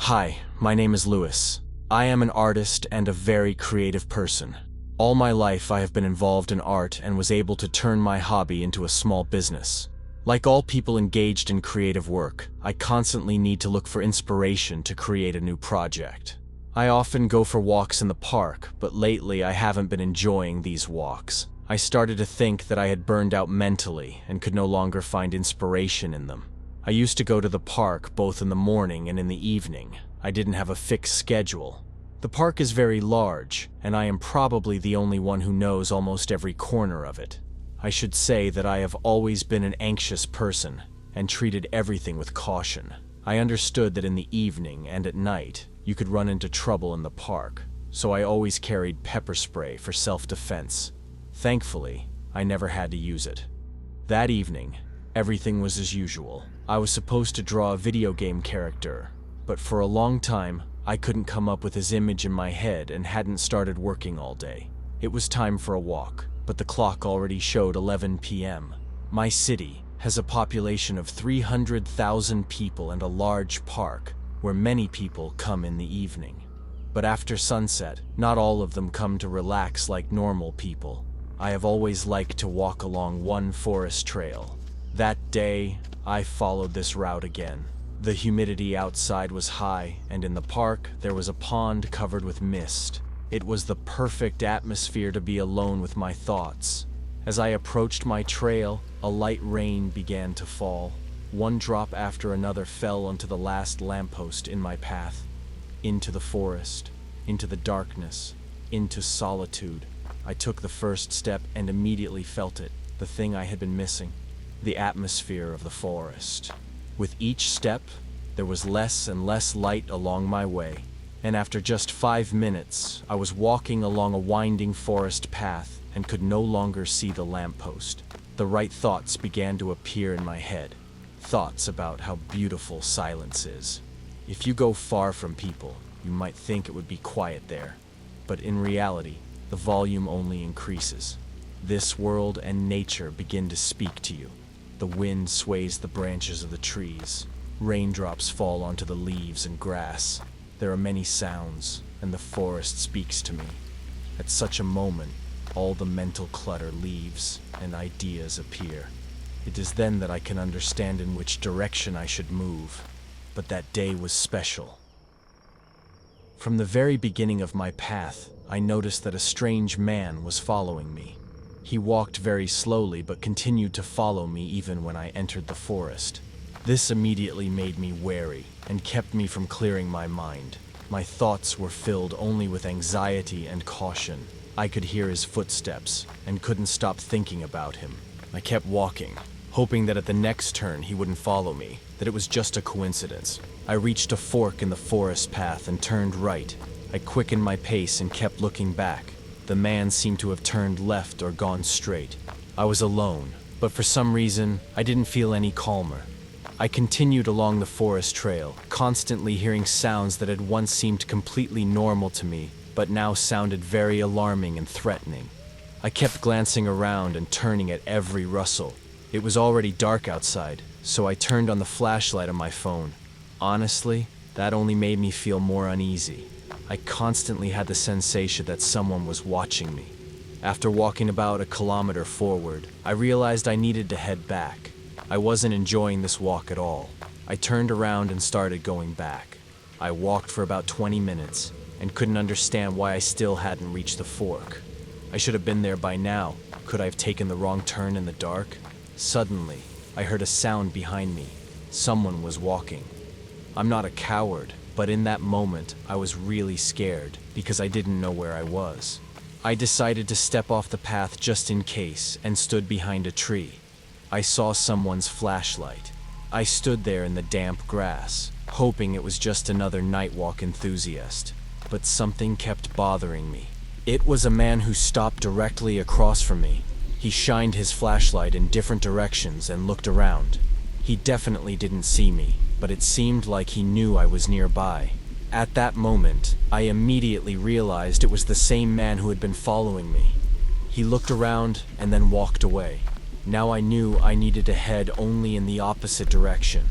Hi, my name is Lewis. I am an artist and a very creative person. All my life I have been involved in art and was able to turn my hobby into a small business. Like all people engaged in creative work, I constantly need to look for inspiration to create a new project. I often go for walks in the park, but lately I haven't been enjoying these walks. I started to think that I had burned out mentally and could no longer find inspiration in them. I used to go to the park both in the morning and in the evening. I didn't have a fixed schedule. The park is very large, and I am probably the only one who knows almost every corner of it. I should say that I have always been an anxious person and treated everything with caution. I understood that in the evening and at night, you could run into trouble in the park, so I always carried pepper spray for self-defense. Thankfully, I never had to use it. That evening, everything was as usual. I was supposed to draw a video game character, but for a long time, I couldn't come up with his image in my head and hadn't started working all day. It was time for a walk, but the clock already showed 11 p.m. My city has a population of 300,000 people and a large park where many people come in the evening. But after sunset, not all of them come to relax like normal people. I have always liked to walk along one forest trail. That day, I followed this route again. The humidity outside was high, and in the park, there was a pond covered with mist. It was the perfect atmosphere to be alone with my thoughts. As I approached my trail, a light rain began to fall. One drop after another fell onto the last lamppost in my path. Into the forest, into the darkness, into solitude. I took the first step and immediately felt it, the thing I had been missing. The atmosphere of the forest. With each step, there was less and less light along my way, and after just 5 minutes, I was walking along a winding forest path and could no longer see the lamppost. The right thoughts began to appear in my head. Thoughts about how beautiful silence is. If you go far from people, you might think it would be quiet there, but in reality, the volume only increases. This world and nature begin to speak to you. The wind sways the branches of the trees. Raindrops fall onto the leaves and grass. There are many sounds, and the forest speaks to me. At such a moment, all the mental clutter leaves, and ideas appear. It is then that I can understand in which direction I should move. But that day was special. From the very beginning of my path, I noticed that a strange man was following me. He walked very slowly but continued to follow me even when I entered the forest. This immediately made me wary and kept me from clearing my mind. My thoughts were filled only with anxiety and caution. I could hear his footsteps and couldn't stop thinking about him. I kept walking, hoping that at the next turn he wouldn't follow me, that it was just a coincidence. I reached a fork in the forest path and turned right. I quickened my pace and kept looking back. The man seemed to have turned left or gone straight. I was alone, but for some reason, I didn't feel any calmer. I continued along the forest trail, constantly hearing sounds that had once seemed completely normal to me, but now sounded very alarming and threatening. I kept glancing around and turning at every rustle. It was already dark outside, so I turned on the flashlight on my phone. Honestly, that only made me feel more uneasy. I constantly had the sensation that someone was watching me. After walking about a kilometer forward, I realized I needed to head back. I wasn't enjoying this walk at all. I turned around and started going back. I walked for about 20 minutes and couldn't understand why I still hadn't reached the fork. I should have been there by now. Could I have taken the wrong turn in the dark? Suddenly, I heard a sound behind me. Someone was walking. I'm not a coward, but in that moment, I was really scared because I didn't know where I was. I decided to step off the path just in case and stood behind a tree. I saw someone's flashlight. I stood there in the damp grass, hoping it was just another night walk enthusiast. But something kept bothering me. It was a man who stopped directly across from me. He shined his flashlight in different directions and looked around. He definitely didn't see me, but it seemed like he knew I was nearby. At that moment, I immediately realized it was the same man who had been following me. He looked around and then walked away. Now I knew I needed to head only in the opposite direction.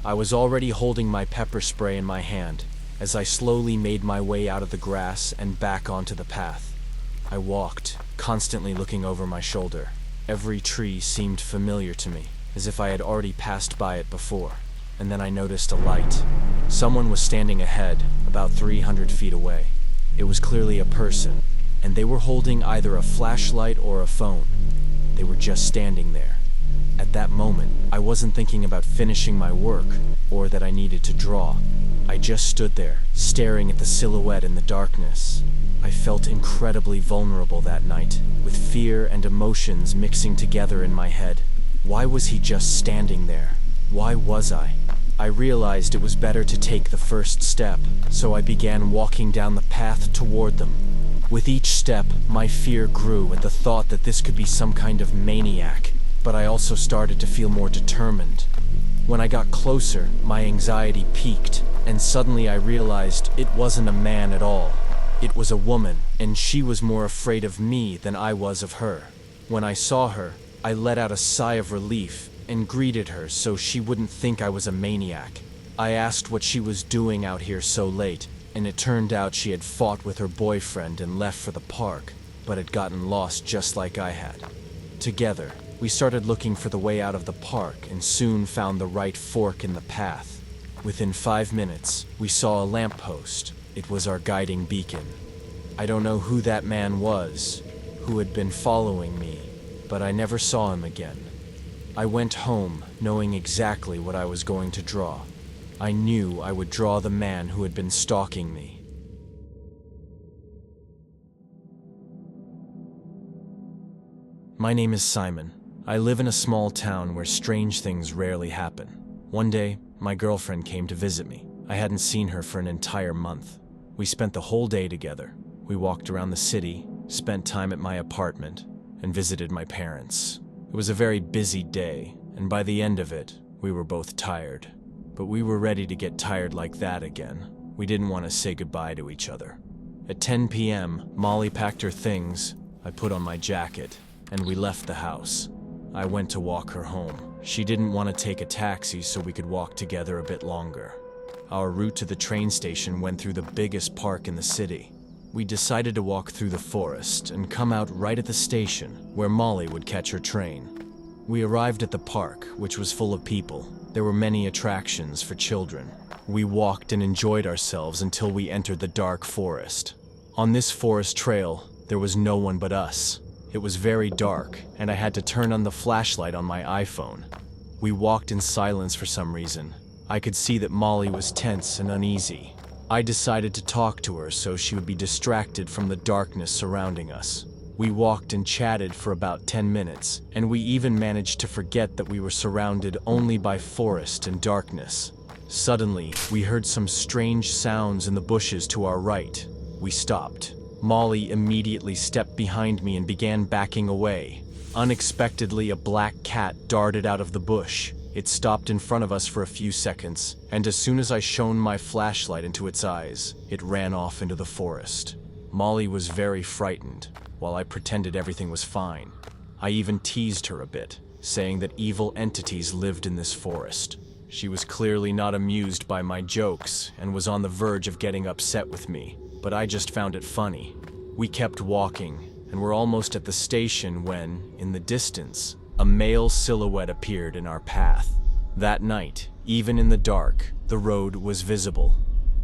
I was already holding my pepper spray in my hand. as I slowly made my way out of the grass and back onto the path. I walked, constantly looking over my shoulder. Every tree seemed familiar to me, as if I had already passed by it before. And then I noticed a light. Someone was standing ahead, about 300 feet away. It was clearly a person, and they were holding either a flashlight or a phone. They were just standing there. At that moment, I wasn't thinking about finishing my work, or that I needed to draw. I just stood there, staring at the silhouette in the darkness. I felt incredibly vulnerable that night, with fear and emotions mixing together in my head. Why was he just standing there? Why was I? I realized it was better to take the first step, so I began walking down the path toward them. With each step, my fear grew at the thought that this could be some kind of maniac, but I also started to feel more determined. When I got closer, my anxiety peaked, and suddenly I realized it wasn't a man at all. It was a woman, and she was more afraid of me than I was of her. When I saw her, I let out a sigh of relief and greeted her so she wouldn't think I was a maniac. I asked what she was doing out here so late, and it turned out she had fought with her boyfriend and left for the park, but had gotten lost just like I had. Together, we started looking for the way out of the park and soon found the right fork in the path. Within 5 minutes, we saw a lamppost. It was our guiding beacon. I don't know who that man was, who had been following me, but I never saw him again. I went home knowing exactly what I was going to draw. I knew I would draw the man who had been stalking me. My name is Simon. I live in a small town where strange things rarely happen. One day, my girlfriend came to visit me. I hadn't seen her for an entire month. We spent the whole day together. We walked around the city, spent time at my apartment, and visited my parents. It was a very busy day, and by the end of it, we were both tired. But we were ready to get tired like that again. We didn't want to say goodbye to each other. At 10 p.m., Molly packed her things, I put on my jacket, and we left the house. I went to walk her home. She didn't want to take a taxi so we could walk together a bit longer. Our route to the train station went through the biggest park in the city. We decided to walk through the forest and come out right at the station where Molly would catch her train. We arrived at the park, which was full of people. There were many attractions for children. We walked and enjoyed ourselves until we entered the dark forest. On this forest trail, there was no one but us. It was very dark, and I had to turn on the flashlight on my iPhone. We walked in silence for some reason. I could see that Molly was tense and uneasy. I decided to talk to her so she would be distracted from the darkness surrounding us. We walked and chatted for about 10 minutes, and we even managed to forget that we were surrounded only by forest and darkness. Suddenly, we heard some strange sounds in the bushes to our right. We stopped. Molly immediately stepped behind me and began backing away. Unexpectedly, a black cat darted out of the bush. It stopped in front of us for a few seconds, and as soon as I shone my flashlight into its eyes, it ran off into the forest. Molly was very frightened, while I pretended everything was fine. I even teased her a bit, saying that evil entities lived in this forest. She was clearly not amused by my jokes and was on the verge of getting upset with me, but I just found it funny. We kept walking, and were almost at the station when, in the distance, a male silhouette appeared in our path. That night, even in the dark, the road was visible.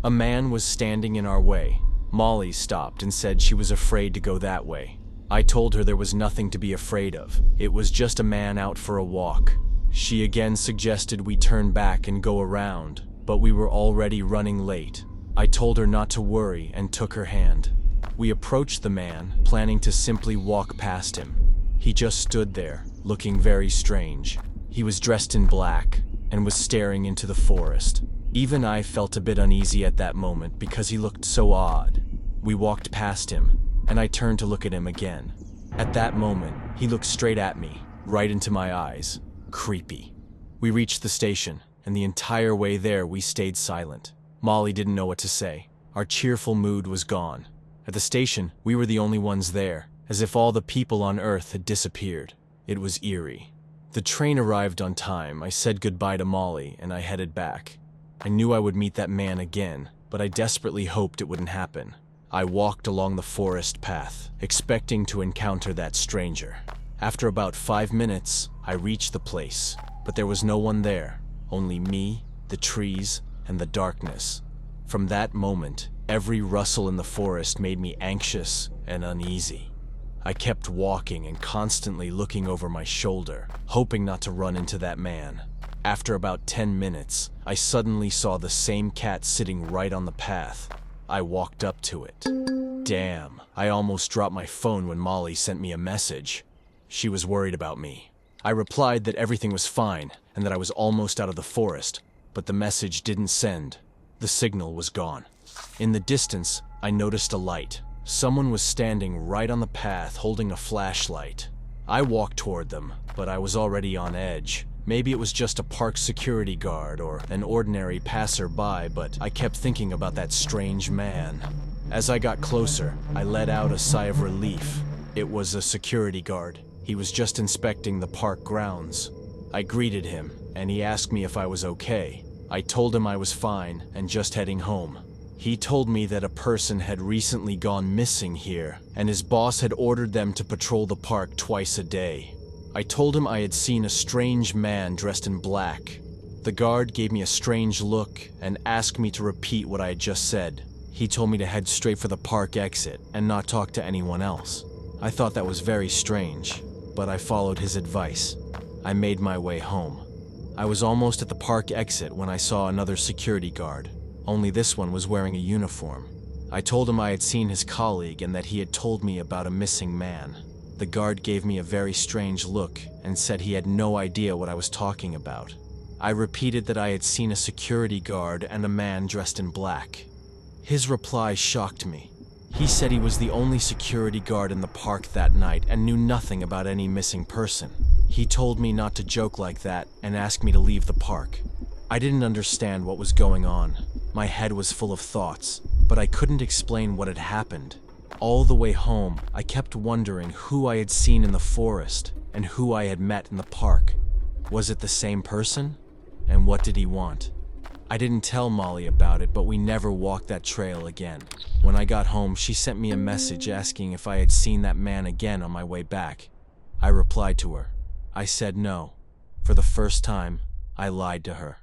A man was standing in our way. Molly stopped and said she was afraid to go that way. I told her there was nothing to be afraid of. It was just a man out for a walk. She again suggested we turn back and go around, but we were already running late. I told her not to worry and took her hand. We approached the man, planning to simply walk past him. He just stood there, looking very strange. He was dressed in black and was staring into the forest. Even I felt a bit uneasy at that moment because he looked so odd. We walked past him, and I turned to look at him again. At that moment, he looked straight at me, right into my eyes. Creepy. We reached the station, and the entire way there we stayed silent. Molly didn't know what to say. Our cheerful mood was gone. At the station, we were the only ones there, as if all the people on Earth had disappeared. It was eerie. The train arrived on time. I said goodbye to Molly, and I headed back. I knew I would meet that man again, but I desperately hoped it wouldn't happen. I walked along the forest path, expecting to encounter that stranger. After about 5 minutes, I reached the place, but there was no one there, only me, the trees, and the darkness. From that moment, every rustle in the forest made me anxious and uneasy. I kept walking and constantly looking over my shoulder, hoping not to run into that man. After about 10 minutes, I suddenly saw the same cat sitting right on the path. I walked up to it. Damn, I almost dropped my phone when Molly sent me a message. She was worried about me. I replied that everything was fine and that I was almost out of the forest, but the message didn't send. The signal was gone. In the distance, I noticed a light. Someone was standing right on the path holding a flashlight. I walked toward them, but I was already on edge. Maybe it was just a park security guard or an ordinary passerby, but I kept thinking about that strange man. As I got closer, I let out a sigh of relief. It was a security guard. He was just inspecting the park grounds. I greeted him, and he asked me if I was okay. I told him I was fine and just heading home. He told me that a person had recently gone missing here, and his boss had ordered them to patrol the park twice a day. I told him I had seen a strange man dressed in black. The guard gave me a strange look and asked me to repeat what I had just said. He told me to head straight for the park exit and not talk to anyone else. I thought that was very strange, but I followed his advice. I made my way home. I was almost at the park exit when I saw another security guard. Only this one was wearing a uniform. I told him I had seen his colleague and that he had told me about a missing man. The guard gave me a very strange look and said he had no idea what I was talking about. I repeated that I had seen a security guard and a man dressed in black. His reply shocked me. He said he was the only security guard in the park that night and knew nothing about any missing person. He told me not to joke like that and asked me to leave the park. I didn't understand what was going on. My head was full of thoughts, but I couldn't explain what had happened. All the way home, I kept wondering who I had seen in the forest and who I had met in the park. Was it the same person? And what did he want? I didn't tell Molly about it, but we never walked that trail again. When I got home, she sent me a message asking if I had seen that man again on my way back. I replied to her. I said no. For the first time, I lied to her.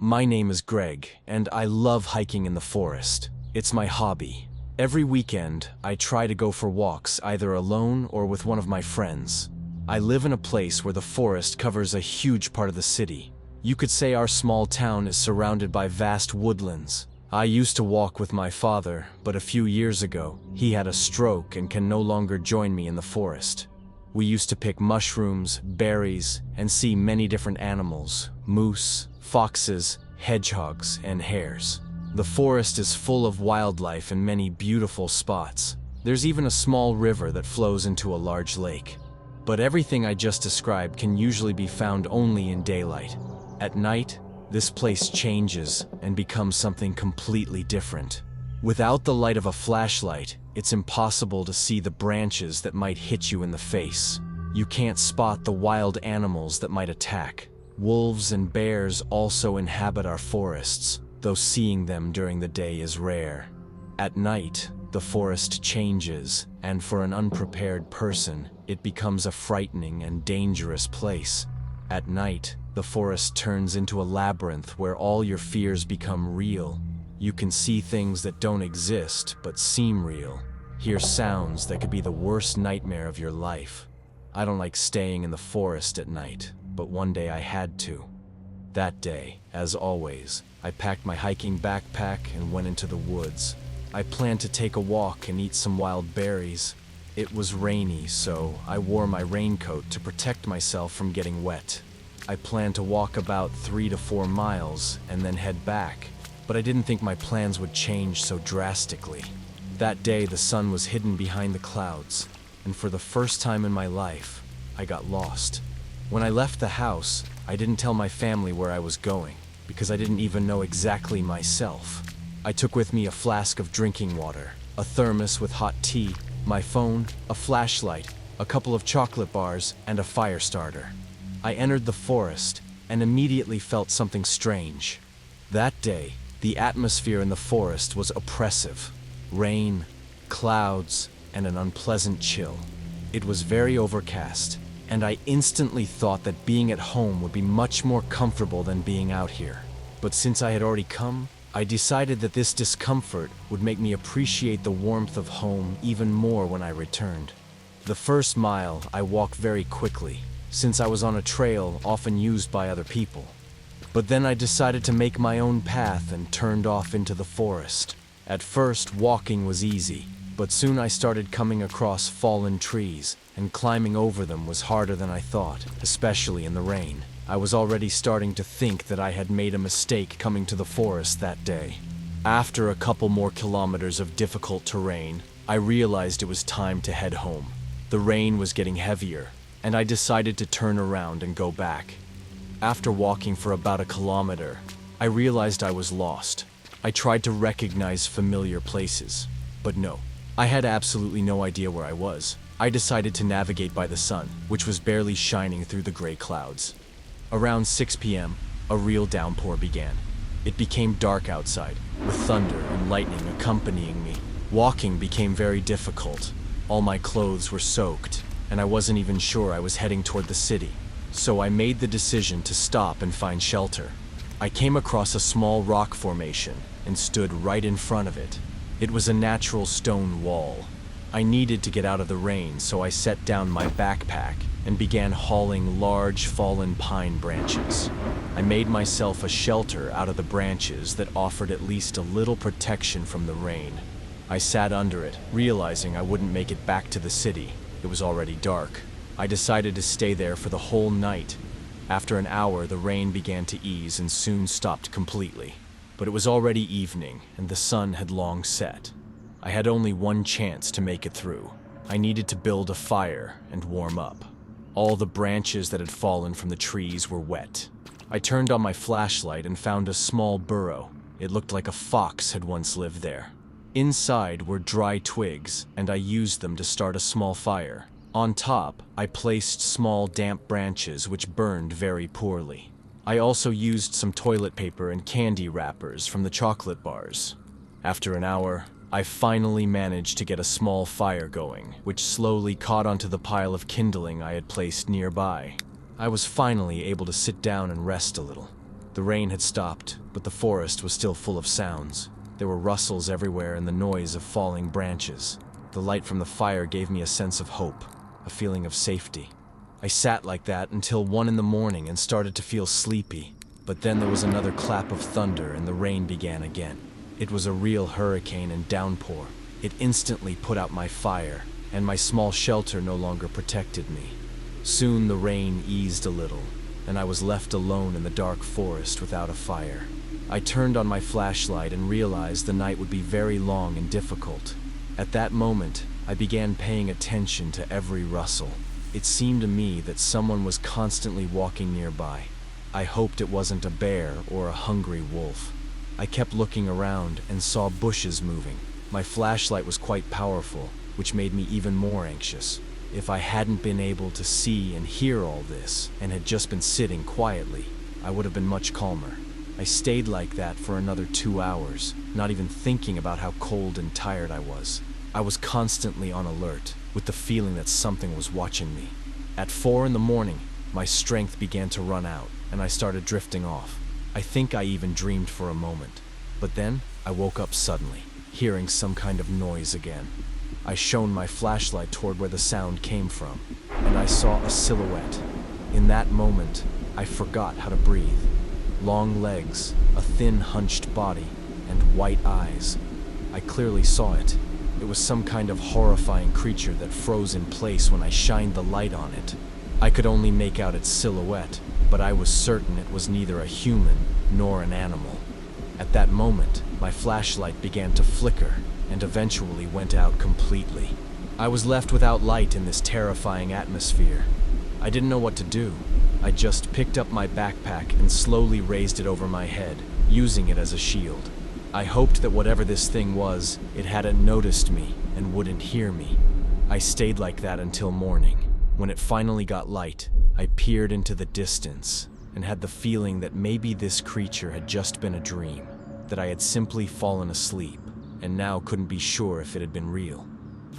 My name is Greg, and I love hiking in the forest. It's my hobby. Every weekend, I try to go for walks either alone or with one of my friends. I live in a place where the forest covers a huge part of the city. You could say our small town is surrounded by vast woodlands. I used to walk with my father, but a few years ago, he had a stroke and can no longer join me in the forest. We used to pick mushrooms, berries, and see many different animals: moose, foxes, hedgehogs, and hares. The forest is full of wildlife and many beautiful spots. There's even a small river that flows into a large lake. But everything I just described can usually be found only in daylight. At night, this place changes and becomes something completely different. Without the light of a flashlight, it's impossible to see the branches that might hit you in the face. You can't spot the wild animals that might attack. Wolves and bears also inhabit our forests, though seeing them during the day is rare. At night, the forest changes, and for an unprepared person, it becomes a frightening and dangerous place. At night, the forest turns into a labyrinth where all your fears become real. You can see things that don't exist but seem real. Hear sounds that could be the worst nightmare of your life. I don't like staying in the forest at night, but one day I had to. That day, as always, I packed my hiking backpack and went into the woods. I planned to take a walk and eat some wild berries. It was rainy, so I wore my raincoat to protect myself from getting wet. I planned to walk about 3 to 4 miles and then head back, but I didn't think my plans would change so drastically. That day, the sun was hidden behind the clouds, and for the first time in my life, I got lost. When I left the house, I didn't tell my family where I was going, because I didn't even know exactly myself. I took with me a flask of drinking water, a thermos with hot tea, my phone, a flashlight, a couple of chocolate bars, and a fire starter. I entered the forest, and immediately felt something strange. That day, the atmosphere in the forest was oppressive. Rain, clouds, and an unpleasant chill. It was very overcast, and I instantly thought that being at home would be much more comfortable than being out here. But since I had already come, I decided that this discomfort would make me appreciate the warmth of home even more when I returned. The first mile I walked very quickly, since I was on a trail often used by other people. But then I decided to make my own path and turned off into the forest. At first, walking was easy, but soon I started coming across fallen trees, and climbing over them was harder than I thought, especially in the rain. I was already starting to think that I had made a mistake coming to the forest that day. After a couple more kilometers of difficult terrain, I realized it was time to head home. The rain was getting heavier, and I decided to turn around and go back. After walking for about a kilometer, I realized I was lost. I tried to recognize familiar places, but no, I had absolutely no idea where I was. I decided to navigate by the sun, which was barely shining through the gray clouds. Around 6 p.m., a real downpour began. It became dark outside, with thunder and lightning accompanying me. Walking became very difficult. All my clothes were soaked, and I wasn't even sure I was heading toward the city. So I made the decision to stop and find shelter. I came across a small rock formation and stood right in front of it. It was a natural stone wall. I needed to get out of the rain, so I set down my backpack and began hauling large fallen pine branches. I made myself a shelter out of the branches that offered at least a little protection from the rain. I sat under it, realizing I wouldn't make it back to the city. It was already dark. I decided to stay there for the whole night. After an hour, the rain began to ease and soon stopped completely. But it was already evening, and the sun had long set. I had only one chance to make it through. I needed to build a fire and warm up. All the branches that had fallen from the trees were wet. I turned on my flashlight and found a small burrow. It looked like a fox had once lived there. Inside were dry twigs, and I used them to start a small fire. On top, I placed small damp branches which burned very poorly. I also used some toilet paper and candy wrappers from the chocolate bars. After an hour, I finally managed to get a small fire going, which slowly caught onto the pile of kindling I had placed nearby. I was finally able to sit down and rest a little. The rain had stopped, but the forest was still full of sounds. There were rustles everywhere and the noise of falling branches. The light from the fire gave me a sense of hope, a feeling of safety. I sat like that until 1 in the morning and started to feel sleepy. But then there was another clap of thunder and the rain began again. It was a real hurricane and downpour. It instantly put out my fire, and my small shelter no longer protected me. Soon the rain eased a little, and I was left alone in the dark forest without a fire. I turned on my flashlight and realized the night would be very long and difficult. At that moment, I began paying attention to every rustle. It seemed to me that someone was constantly walking nearby. I hoped it wasn't a bear or a hungry wolf. I kept looking around and saw bushes moving. My flashlight was quite powerful, which made me even more anxious. If I hadn't been able to see and hear all this, and had just been sitting quietly, I would have been much calmer. I stayed like that for another 2 hours, not even thinking about how cold and tired I was. I was constantly on alert, with the feeling that something was watching me. At 4 in the morning, my strength began to run out, and I started drifting off. I think I even dreamed for a moment. But then, I woke up suddenly, hearing some kind of noise again. I shone my flashlight toward where the sound came from, and I saw a silhouette. In that moment, I forgot how to breathe. Long legs, a thin, hunched body, and white eyes. I clearly saw it. It was some kind of horrifying creature that froze in place when I shined the light on it. I could only make out its silhouette, but I was certain it was neither a human nor an animal. At that moment, my flashlight began to flicker and eventually went out completely. I was left without light in this terrifying atmosphere. I didn't know what to do. I just picked up my backpack and slowly raised it over my head, using it as a shield. I hoped that whatever this thing was, it hadn't noticed me and wouldn't hear me. I stayed like that until morning. When it finally got light, I peered into the distance and had the feeling that maybe this creature had just been a dream, that I had simply fallen asleep, and now couldn't be sure if it had been real.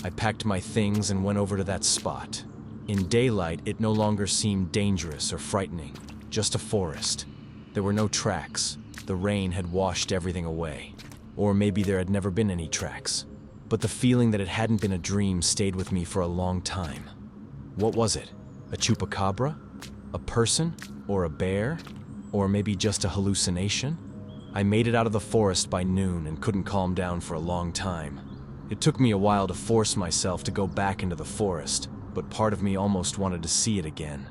I packed my things and went over to that spot. In daylight, it no longer seemed dangerous or frightening, just a forest. There were no tracks. The rain had washed everything away. Or maybe there had never been any tracks. But the feeling that it hadn't been a dream stayed with me for a long time. What was it? A chupacabra? A person? Or a bear? Or maybe just a hallucination? I made it out of the forest by noon and couldn't calm down for a long time. It took me a while to force myself to go back into the forest, but part of me almost wanted to see it again.